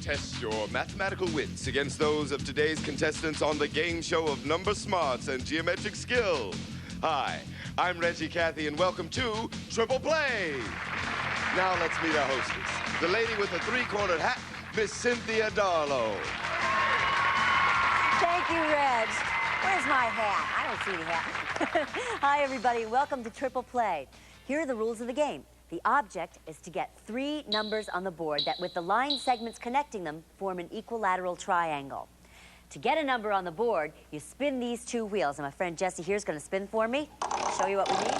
Test your mathematical wits against those of today's contestants on the game show of number smarts and geometric skill. Hi, I'm Reggie Cathy, and welcome to Triple Play. Now let's meet our hostess, the lady with the three-cornered hat, Miss Cynthia Darlow. Thank you, Reg. Where's my hat? I don't see the hat. Hi, everybody. Welcome to Triple Play. Here are the rules of the game. The object is to get 3 numbers on the board that, with the line segments connecting them, form an equilateral triangle. To get a number on the board, you spin these 2 wheels. And my friend Jesse here is going to spin for me. Show you what we need.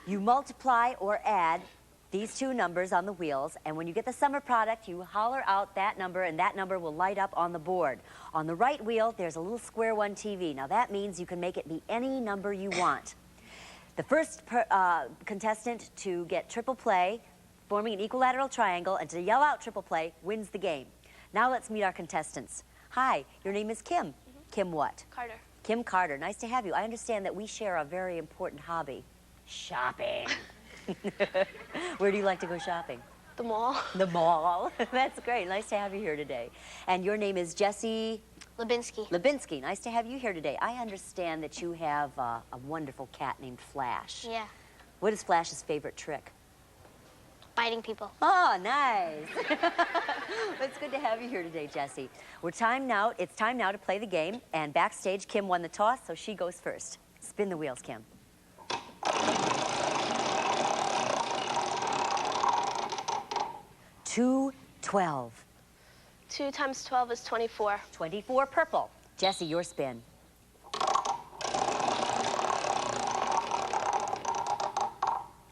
You multiply or add these 2 numbers on the wheels, and when you get the sum or product, you holler out that number, and that number will light up on the board. On the right wheel, there's a little square 1 TV. Now that means you can make it be any number you want. The first contestant to get Triple Play, forming an equilateral triangle, and to yell out Triple Play, wins the game. Now let's meet our contestants. Hi, your name is Kim. Kim what? Carter. Kim Carter, nice to have you. I understand that we share a very important hobby, shopping. Where do you like to go shopping? The mall. The mall. That's great. Nice to have you here today. And your name is Jesse? Lubinsky. Lubinsky. Nice to have you here today. I understand that you have a wonderful cat named Flash. Yeah. What is Flash's favorite trick? Biting people. Oh, nice. It's good to have you here today, Jesse. It's time now to play the game. And backstage, Kim won the toss, so she goes first. Spin the wheels, Kim. 212. 2 times 12 is 24. 24 purple. Jesse, your spin.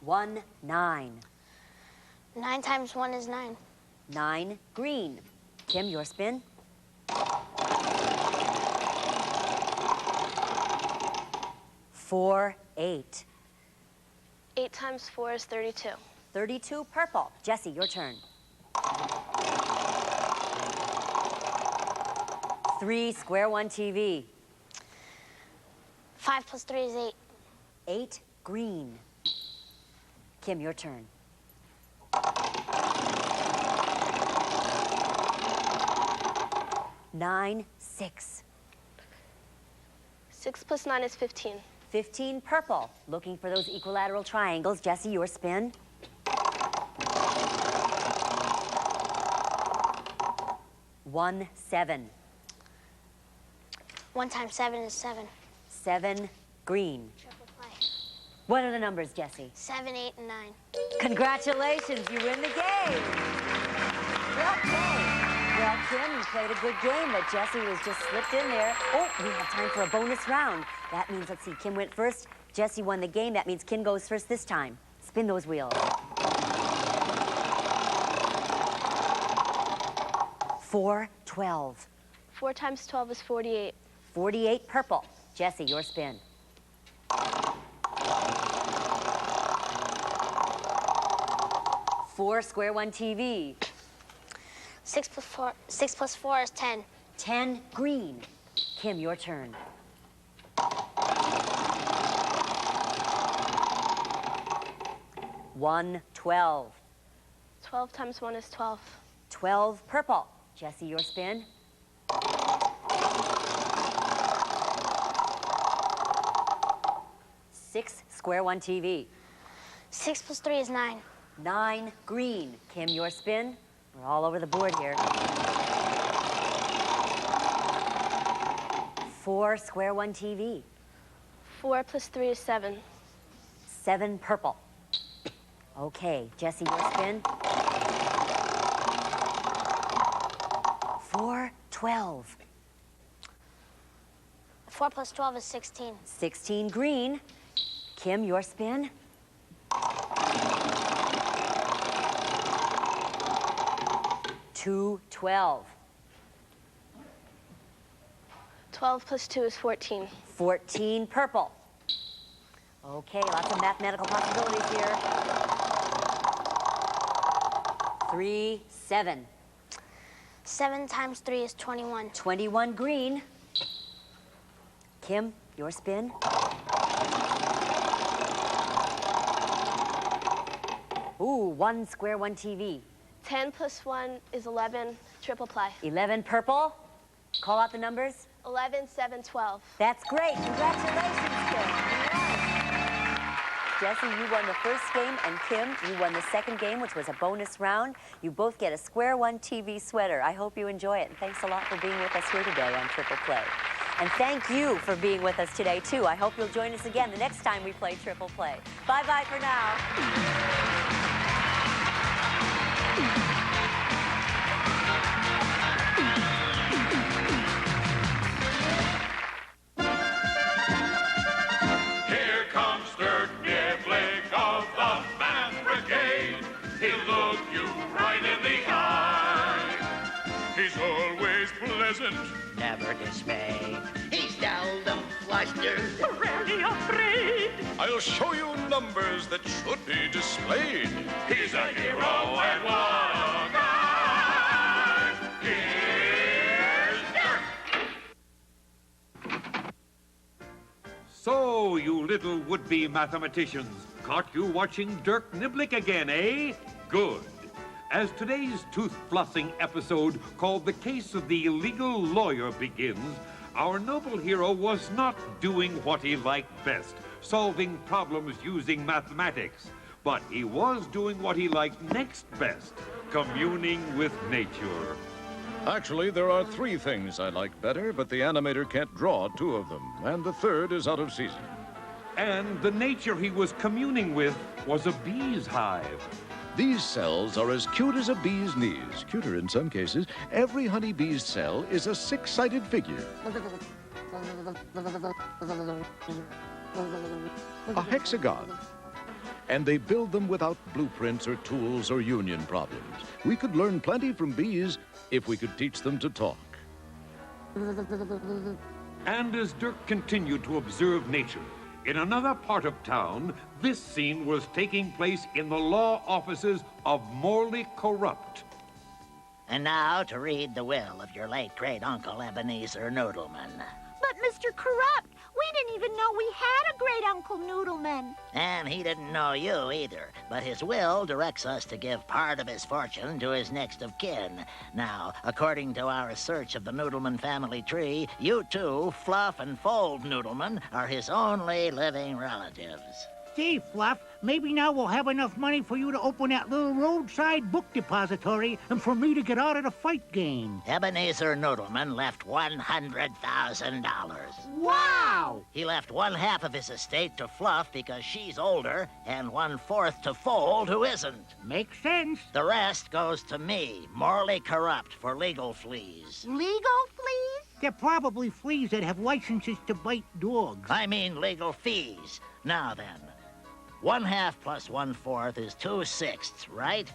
1 9. 9 times 1 is 9. 9 green. Kim, your spin. 4 8. 8 times 4 is 32. 32 purple. Jesse, your turn. 3 square 1 TV. 5 plus 3 is 8. 8 green. Kim, your turn. 9 6. 6 plus 9 is 15. 15 purple. Looking for those equilateral triangles. Jesse, your spin. 1 7. 1 times 7 is 7. 7 green. Triple play. What are the numbers, Jesse? 7, 8, and 9. Congratulations, you win the game. Well played. Well, Kim, you played a good game, but Jesse was just slipped in there. Oh, we have time for a bonus round. That means, let's see, Kim went first. Jesse won the game. That means Kim goes first this time. Spin those wheels. 4 12. 4 times 12 is 48. 48 purple. Jesse, your spin. 4 square 1 TV. 6 plus 4 is 10. 10 green. Kim, your turn. 1 12. 12 times 1 is 12. 12 purple. Jesse, your spin. 6 square 1 TV. 6 plus 3 is 9. 9 green. Kim, your spin. We're all over the board here. 4 square 1 TV. 4 plus 3 is 7. 7 purple. Okay, Jesse, your spin. 412. 4 plus 12 is 16. 16 green. Kim, your spin. 212. 12 plus 2 is 14. 14 purple. Okay, lots of mathematical possibilities here. 3, 7. 7 times 3 is 21. 21 green. Kim, your spin. Ooh, 1 square, 1 TV. 10 plus 1 is 11. Triple play. 11 purple. Call out the numbers. 11, 7, 12. That's great. Congratulations, Kim. You won. Jesse, you won the first game, and Kim, you won the second game, which was a bonus round. You both get a Square One TV sweater. I hope you enjoy it, and thanks a lot for being with us here today on Triple Play. And thank you for being with us today, too. I hope you'll join us again the next time we play Triple Play. Bye-bye for now. Here comes Dirk Niblick of the Math Brigade. He'll look you right in the eye. He's always pleasant, never dismayed. He's seldom flustered, rarely afraid. I'll show you numbers that should be displayed. He's a hero and one guy. Here's Dirk. So, you little would-be mathematicians, caught you watching Dirk Niblick again, eh? Good. As today's tooth-flossing episode called The Case of the Illegal Lawyer begins, our noble hero was not doing what he liked best, solving problems using mathematics. But he was doing what he liked next best, communing with nature. Actually, there are 3 things I like better, but the animator can't draw 2 of them, and the third is out of season. And the nature he was communing with was a bee's hive. These cells are as cute as a bee's knees, cuter in some cases. Every honeybee's cell is a 6-sided figure. A hexagon. And they build them without blueprints or tools or union problems. We could learn plenty from bees if we could teach them to talk. And as Dirk continued to observe nature, in another part of town, this scene was taking place in the law offices of Morley Corrupt. And now to read the will of your late great-uncle Ebenezer Noodleman. But, Mr. Corrupt, we didn't even know we had a great-uncle Noodleman. And he didn't know you either, but his will directs us to give part of his fortune to his next of kin. Now, according to our search of the Noodleman family tree, you two, Fluff and Fold Noodleman, are his only living relatives. Gee, Fluff, maybe now we'll have enough money for you to open that little roadside book depository and for me to get out of the fight game. Ebenezer Noodleman left $100,000. Wow! He left 1/2 of his estate to Fluff because she's older, and 1/4 to Fold, who isn't. Makes sense. The rest goes to me, Morley Corrupt, for legal fleas. Legal fleas? They're probably fleas that have licenses to bite dogs. I mean legal fees. Now then, 1/2 plus 1/4 is 2/6, right?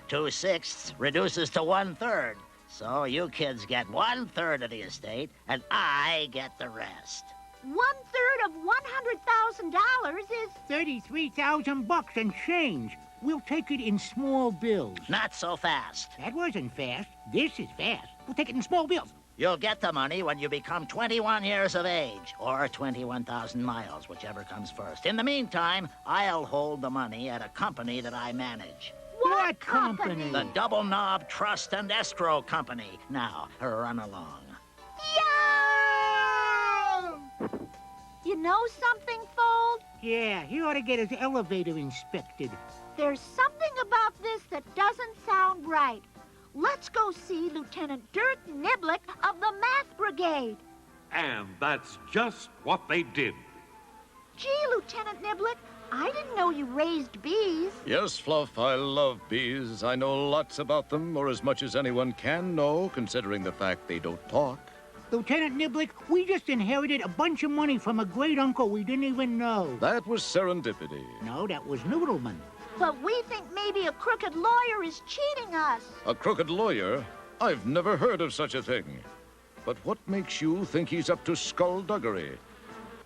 2/6 reduces to 1/3. So you kids get 1/3 of the estate, and I get the rest. 1/3 of $100,000 is... $33,000 and change. We'll take it in small bills. Not so fast. That wasn't fast. This is fast. We'll take it in small bills. You'll get the money when you become 21 years of age, or 21,000 miles, whichever comes first. In the meantime, I'll hold the money at a company that I manage. What company? The Double Knob Trust and Escrow Company. Now, run along. Yo! You know something, Fold? Yeah, he ought to get his elevator inspected. There's something about this that doesn't sound right. Let's go see Lieutenant Dirk Niblick of the Math Brigade. And that's just what they did. Gee, Lieutenant Niblick, I didn't know you raised bees. Yes, Fluff, I love bees. I know lots about them, or as much as anyone can know, considering the fact they don't talk. Lieutenant Niblick, we just inherited a bunch of money from a great uncle we didn't even know. That was serendipity. No, that was Noodleman. But we think maybe a crooked lawyer is cheating us. A crooked lawyer? I've never heard of such a thing. But what makes you think he's up to skullduggery?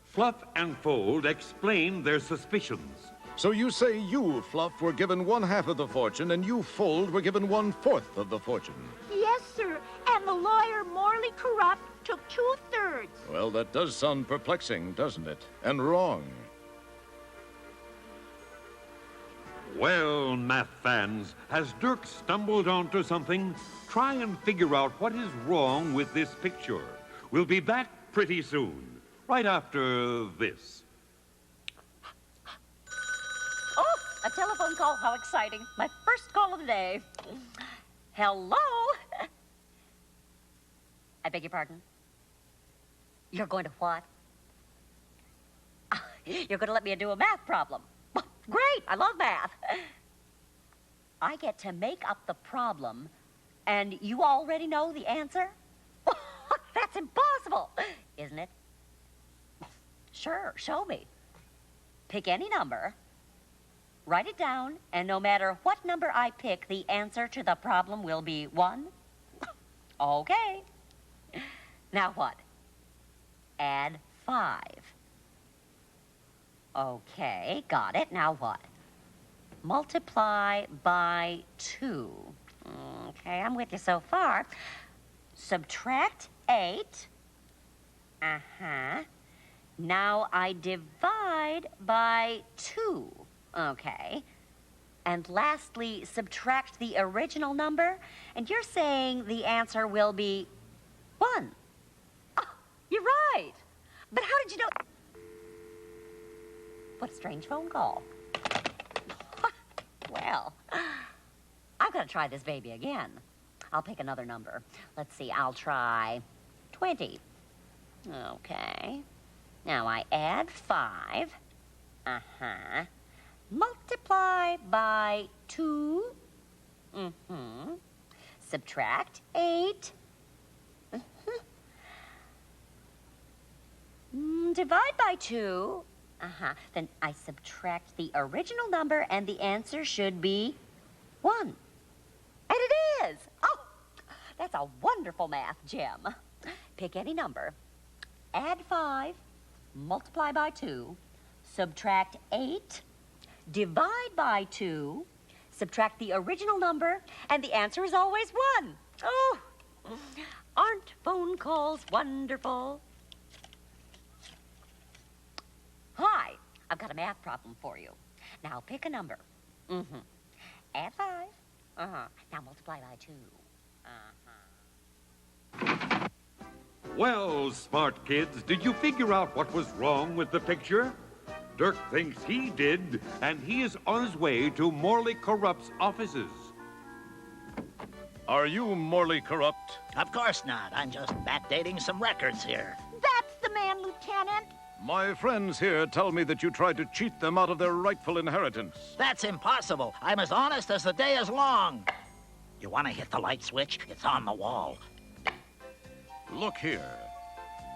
Fluff and Fold explained their suspicions. So you say you, Fluff, were given 1/2 of the fortune, and you, Fold, were given 1/4 of the fortune. Yes, sir. And the lawyer, morally corrupt, took 2/3. Well, that does sound perplexing, doesn't it? And wrong. Well, math fans, has Dirk stumbled onto something? Try and figure out what is wrong with this picture. We'll be back pretty soon, right after this. Oh, a telephone call. How exciting. My first call of the day. Hello? I beg your pardon? You're going to what? You're going to let me do a math problem. Great, I love math. I get to make up the problem, and you already know the answer? That's impossible, isn't it? Sure, show me. Pick any number, write it down, and no matter what number I pick, the answer to the problem will be 1. Okay. Now what? Add 5. Okay, got it. Now what? Multiply by 2. Okay, I'm with you so far. Subtract 8. Uh-huh. Now I divide by 2. Okay. And lastly, subtract the original number. And you're saying the answer will be 1. Oh, you're right. But how did you know? What a strange phone call. Well, I'm going to try this baby again. I'll pick another number. Let's see, I'll try 20. Okay. Now I add 5. Uh-huh. Multiply by 2. Mm-hmm. Subtract 8. Mm-hmm. Divide by 2. Uh-huh. Then I subtract the original number, and the answer should be 1. And it is! Oh, that's a wonderful math gem. Pick any number, add 5, multiply by 2, subtract 8, divide by 2, subtract the original number, and the answer is always 1. Oh, aren't phone calls wonderful? Hi, I've got a math problem for you. Now pick a number. Mm-hmm. Add 5. Uh-huh. Now multiply by 2. Uh-huh. Well, smart kids, did you figure out what was wrong with the picture? Dirk thinks he did, and he is on his way to Morley Corrupt's offices. Are you morally corrupt? Of course not. I'm just backdating some records here. That's the man, Lieutenant. My friends here tell me that you tried to cheat them out of their rightful inheritance. That's impossible. I'm as honest as the day is long. You want to hit the light switch? It's on the wall. Look here.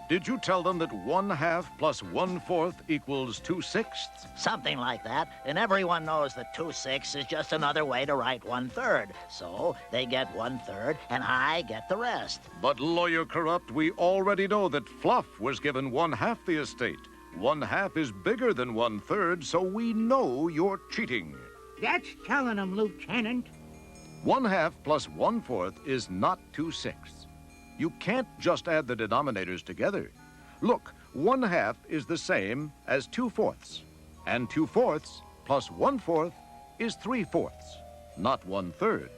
Did you tell them that 1/2 plus 1/4 equals 2/6? Something like that. And everyone knows that 2/6 is just another way to write 1/3. So they get 1/3, and I get the rest. But, Lawyer Corrupt, we already know that Fluff was given 1/2 the estate. 1/2 is bigger than 1/3, so we know you're cheating. That's telling them, Lieutenant. 1/2 plus 1/4 is not 2/6. You can't just add the denominators together. Look, 1/2 is the same as 2/4. And 2/4 plus 1/4 is 3/4, not 1/3.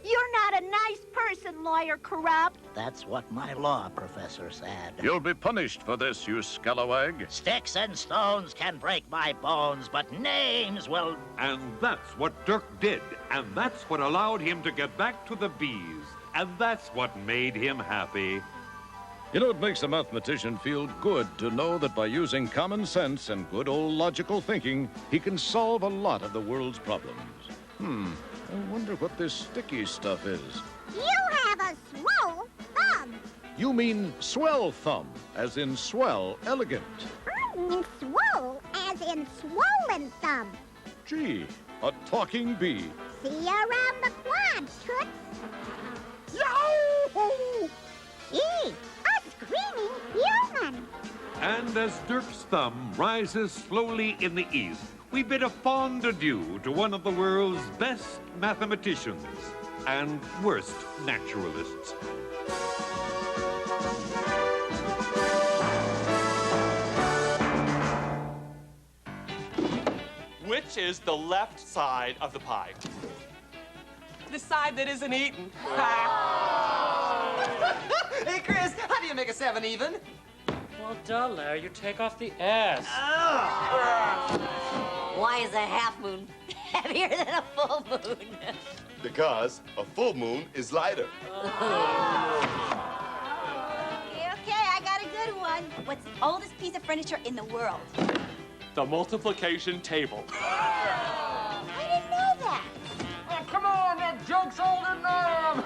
You're not a nice person, Lawyer Corrupt. That's what my law professor said. You'll be punished for this, you scalawag. Sticks and stones can break my bones, but names will... And that's what Dirk did, and that's what allowed him to get back to the bees, and that's what made him happy. You know, it makes a mathematician feel good to know that by using common sense and good old logical thinking, he can solve a lot of the world's problems. I wonder what this sticky stuff is. You have a swole thumb. You mean swell thumb, as in swell, elegant. I mean swole, as in swollen thumb. Gee, a talking bee. See you around the quad, Toots. Yow! Gee, a screaming human. And as Dirk's thumb rises slowly in the east, we bid a fond adieu to one of the world's best mathematicians and worst naturalists. Which is the left side of the pie? The side that isn't eaten. Hey, Chris, how do you make a 7 even? Well, duh, Larry, you take off the S. Why is a half moon heavier than a full moon? Because a full moon is lighter. Okay, I got a good one. What's the oldest piece of furniture in the world? The multiplication table. I didn't know that. Oh, come on, that joke's old enough.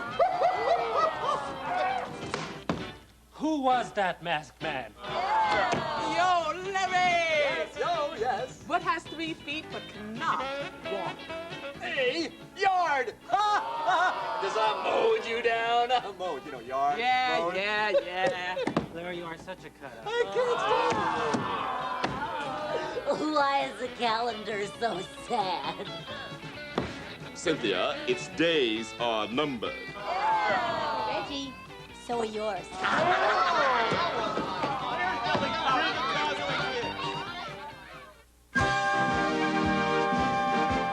Who was that masked man? Yo, Larry! Yes, yo, yes. What has 3 feet but cannot walk? Hey, yard! Does I mowed you down? I mowed, you know, yard. Yeah, mowed. yeah. Larry, you are such a cutout. I can't stop. Why is the calendar so sad? Cynthia, its days are numbered. Reggie, so are yours.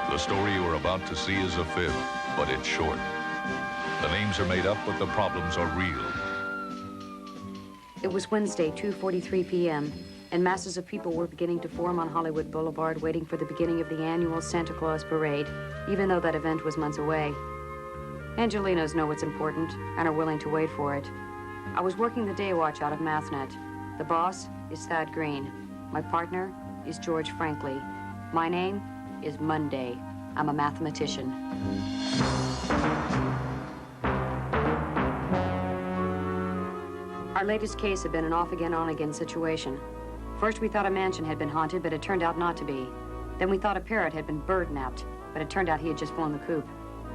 The story you are about to see is a fib, but it's short. The names are made up, but the problems are real. It was Wednesday, 2:43 p.m., and masses of people were beginning to form on Hollywood Boulevard, waiting for the beginning of the annual Santa Claus Parade, even though that event was months away. Angelinos know what's important and are willing to wait for it. I was working the day watch out of MathNet. The boss is Thad Green. My partner is George Frankley. My name is Monday. I'm a mathematician. Our latest case had been an off-again, on-again situation. First, we thought a mansion had been haunted, but it turned out not to be. Then we thought a parrot had been bird-napped, but it turned out he had just flown the coop.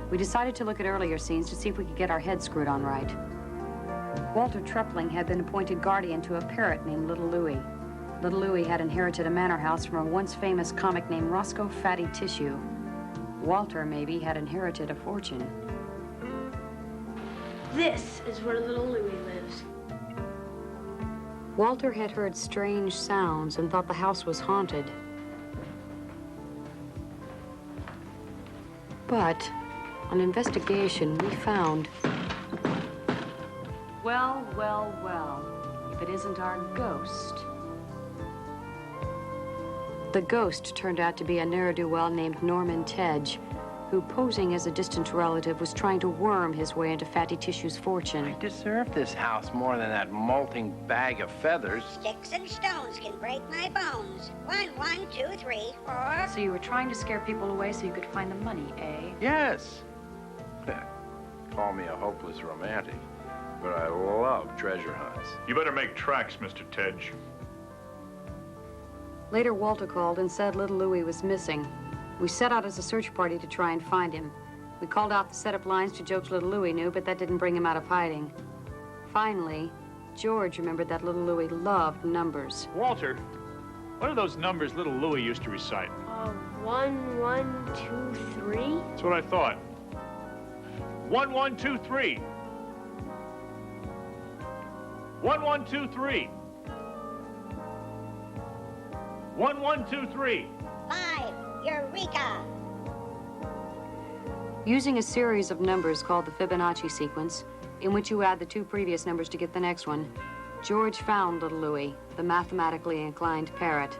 We decided to look at earlier scenes to see if we could get our heads screwed on right. Walter Trepling had been appointed guardian to a parrot named Little Louie. Little Louie had inherited a manor house from a once famous comic named Roscoe Fatty Tissue. Walter, maybe, had inherited a fortune. This is where little Louie lives. Walter had heard strange sounds and thought the house was haunted. But on investigation, we found... Well, if it isn't our ghost. The ghost turned out to be a ne'er-do-well named Norman Tedge, who, posing as a distant relative, was trying to worm his way into Fatty Tissue's fortune. I deserve this house more than that molting bag of feathers. Sticks and stones can break my bones. 1, 1, 2, 3, 4. So you were trying to scare people away so you could find the money, eh? Yes. Call me a hopeless romantic, but I love treasure hunts. You better make tracks, Mr. Tedge. Later, Walter called and said little Louie was missing. We set out as a search party to try and find him. We called out the setup lines to jokes little Louie knew, but that didn't bring him out of hiding. Finally, George remembered that little Louie loved numbers. Walter, what are those numbers little Louie used to recite? 1, 1, 2, 3. That's what I thought. 1, 1, 2, 3. 1, 1, 2, 3. 1, 1, 2, 3. 5. Eureka! Using a series of numbers called the Fibonacci sequence, in which you add the 2 previous numbers to get the next one, George found little Louie, the mathematically inclined parrot.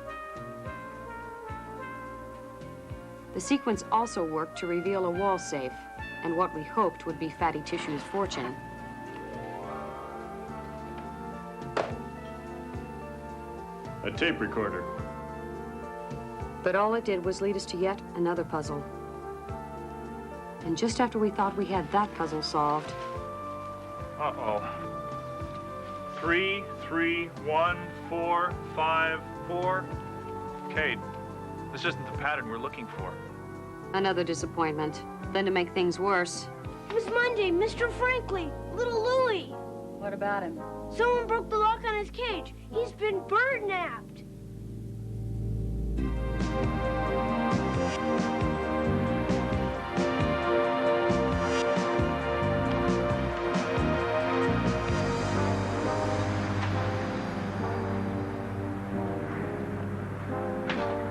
The sequence also worked to reveal a wall safe, and what we hoped would be Fatty Tissue's fortune. A tape recorder. But all it did was lead us to yet another puzzle. And just after we thought we had that puzzle solved... Uh-oh. 3, 3, 1, 4, 5, 4. Kate, this isn't the pattern we're looking for. Another disappointment. Then to make things worse... Miss Monday, Mr. Franklin, little Louie. What about him? Someone broke the lock on his cage. He's been bird-napped.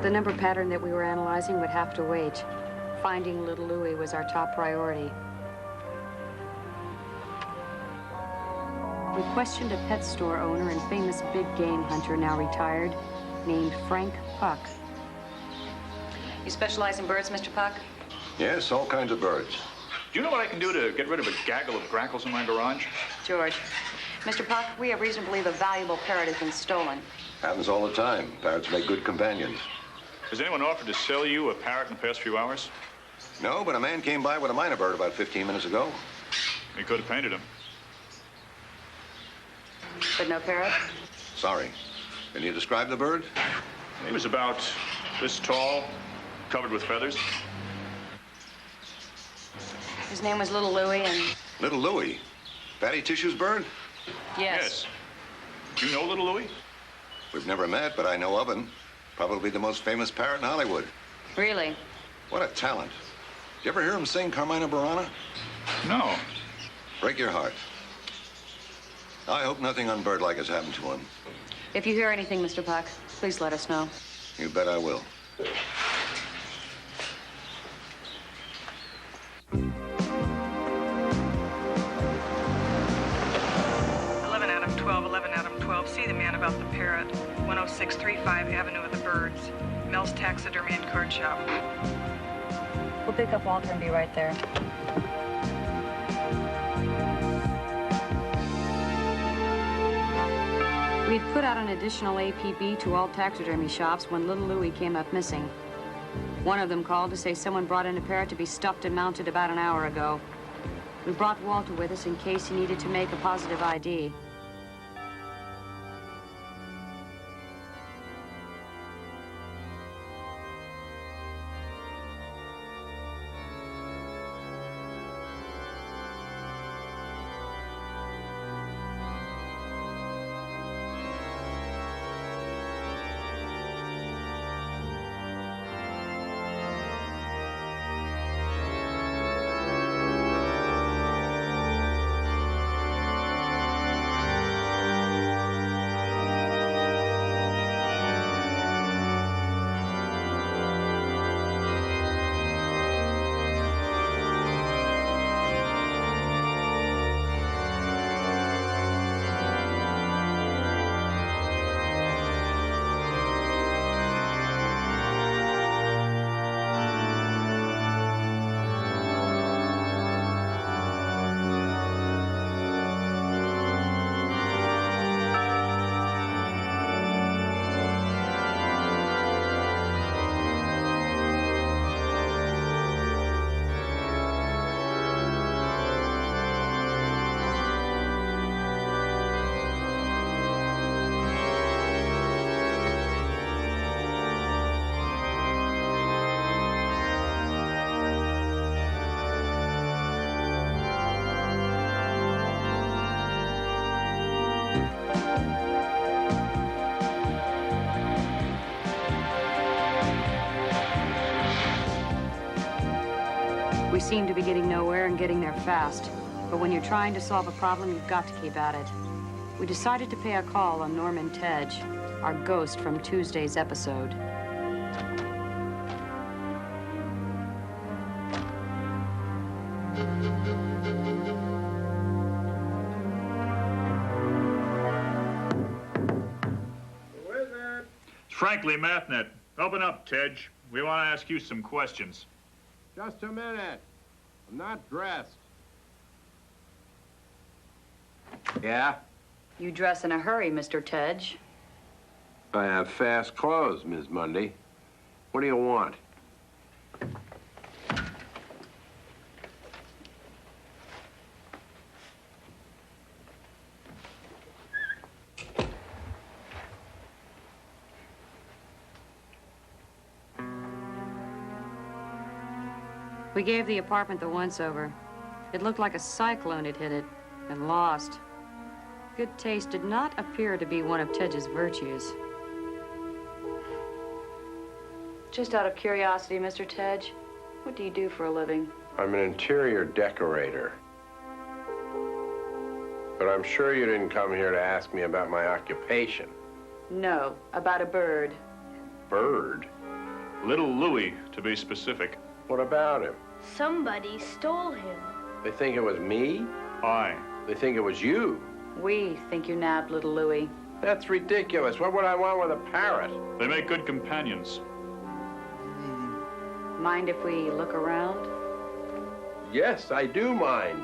The number pattern that we were analyzing would have to wait. Finding little Louie was our top priority. We questioned a pet store owner and famous big game hunter, now retired, named Frank Puck. You specialize in birds, Mr. Puck? Yes, all kinds of birds. Do you know what I can do to get rid of a gaggle of grackles in my garage? George. Mr. Puck, we have reason to believe a valuable parrot has been stolen. Happens all the time. Parrots make good companions. Has anyone offered to sell you a parrot in the past few hours? No, but a man came by with a minor bird about 15 minutes ago. You could have painted him. But no parrot? Sorry. Can you describe the bird? He was about this tall, covered with feathers. His name was Little Louie, and... Little Louie? Fatty Tissue's bird? Yes. Do you know Little Louie? We've never met, but I know of him. Probably the most famous parrot in Hollywood. Really? What a talent. Did you ever hear him sing Carmina Burana? No. Break your heart. I hope nothing unbirdlike has happened to him. If you hear anything, Mr. Puck, please let us know. You bet I will. 11 Adam 12, 11 Adam 12. See the man about the parrot. 10635 Avenue of the Birds. Mel's Taxidermy and Card Shop. We'll pick up Walter and be right there. We'd put out an additional APB to all taxidermy shops when little Louie came up missing. One of them called to say someone brought in a parrot to be stuffed and mounted about an hour ago. We brought Walter with us in case he needed to make a positive ID. We seem to be getting nowhere and getting there fast. But when you're trying to solve a problem, you've got to keep at it. We decided to pay a call on Norman Tedge, our ghost from Tuesday's episode. It's Frankly Mathnet. Open up, Tedge. We want to ask you some questions. Just a minute. I'm not dressed. Yeah? You dress in a hurry, Mr. Tedge. I have fast clothes, Miss Mundy. What do you want? We gave the apartment the once-over. It looked like a cyclone had hit it and lost. Good taste did not appear to be one of Tedge's virtues. Just out of curiosity, Mr. Tedge, what do you do for a living? I'm an interior decorator. But I'm sure you didn't come here to ask me about my occupation. No, about a bird. Bird? Little Louie, to be specific. What about him? Somebody stole him. They think it was me? Aye. They think it was you? We think you nabbed little Louie. That's ridiculous. What would I want with a parrot? They make good companions. Mind if we look around? Yes, I do mind.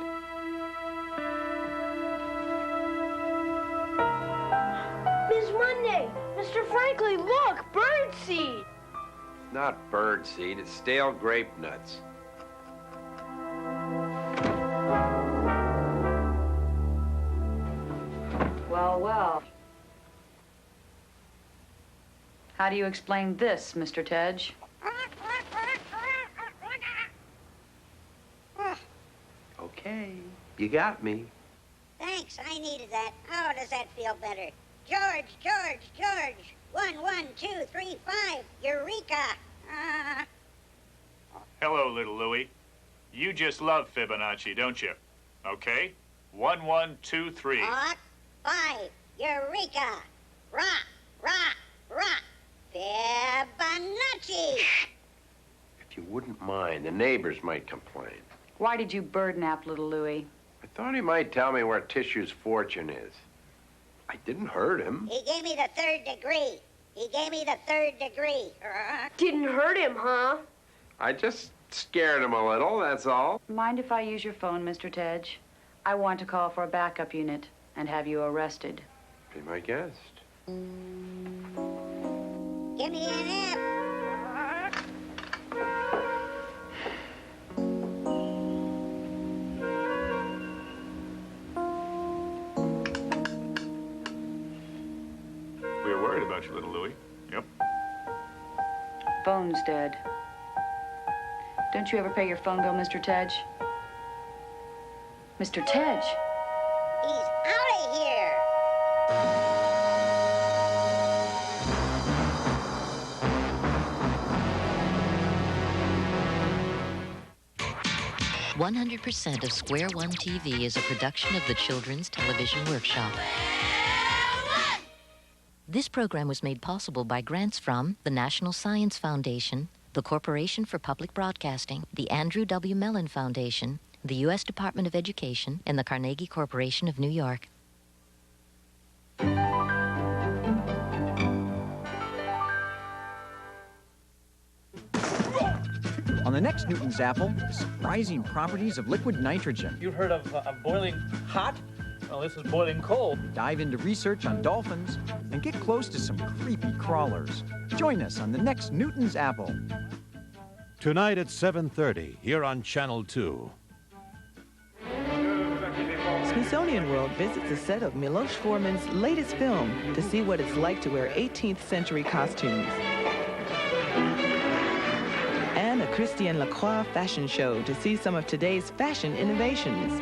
Miss Monday! Mr. Franklin, look! Birdseed! Not birdseed, it's stale grape nuts. Well, well. How do you explain this, Mr. Tedge? Okay, you got me. Thanks, I needed that. Oh, does that feel better? George, George, George. 1, 1, 2, 3, 5. Eureka! Hello, little Louie. You just love Fibonacci, don't you? Okay. 1, 1, 2, 3. 5. Eureka! Rock, rock, rock. Fibonacci! If you wouldn't mind, the neighbors might complain. Why did you bird-nap little Louie? I thought he might tell me where Tissue's fortune is. I didn't hurt him. He gave me the 3rd degree. He gave me the 3rd degree. Didn't hurt him, huh? I just scared him a little, that's all. Mind if I use your phone, Mr. Tedge? I want to call for a backup unit and have you arrested. Be my guest. Give me an F. We were worried about you, little Louie. Yep. Phone's dead. Don't you ever pay your phone bill, Mr. Tedge? Mr. Tedge? He's out of here. 100% of Square One TV is a production of the Children's Television Workshop. This program was made possible by grants from the National Science Foundation, the Corporation for Public Broadcasting, the Andrew W. Mellon Foundation, the U.S. Department of Education, and the Carnegie Corporation of New York. On the next Newton's Apple, the surprising properties of liquid nitrogen. You heard of boiling hot? Well, this is boiling cold. Dive into research on dolphins and get close to some creepy crawlers. Join us on the next Newton's Apple. Tonight at 7:30 here on Channel 2. Smithsonian World visits the set of Milos Forman's latest film to see what it's like to wear 18th century costumes. And a Christian Lacroix fashion show to see some of today's fashion innovations.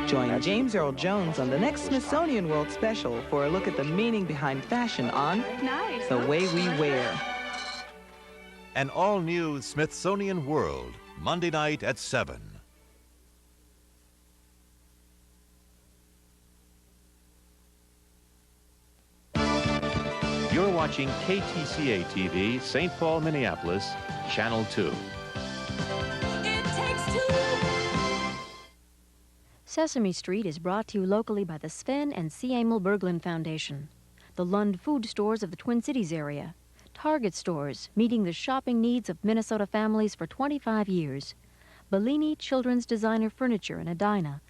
Join James Earl Jones on the next Smithsonian World special for a look at the meaning behind fashion on The Way We Wear. An all-new Smithsonian World, Monday night at 7. You're watching KTCA TV, St. Paul, Minneapolis, Channel 2. It takes two. Sesame Street is brought to you locally by the Sven and C. Emil Berglund Foundation, the Lund food stores of the Twin Cities area, Target stores meeting the shopping needs of Minnesota families for 25 years, Bellini Children's Designer Furniture in Edina,